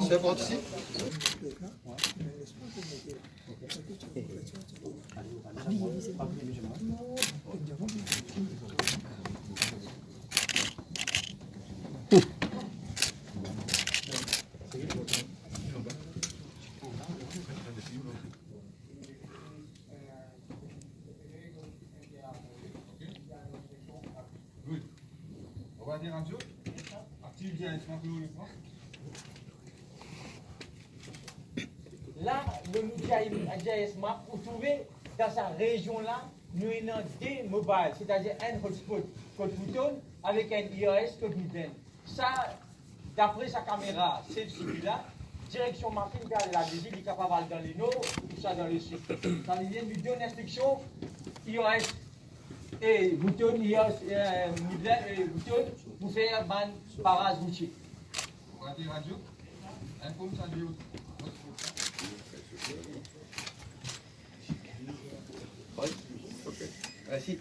C'est bon ici. On va dire un jour. Active directement plus haut. Là, le GIS Map, vous trouvez dans sa région-là, nous avons des mobiles, c'est-à-dire un hotspot code Bouton avec un iOS code Bouton. Ça, d'après sa caméra, c'est celui-là. Direction marquée, il a la visite, il est capable dans les noms, tout ça dans le site. Ça lui donne une instruction iOS et Bouton, iOS, et Bouton, vous faites un ban paras bouché. On va dire un jour. Un comme ça, du Merci.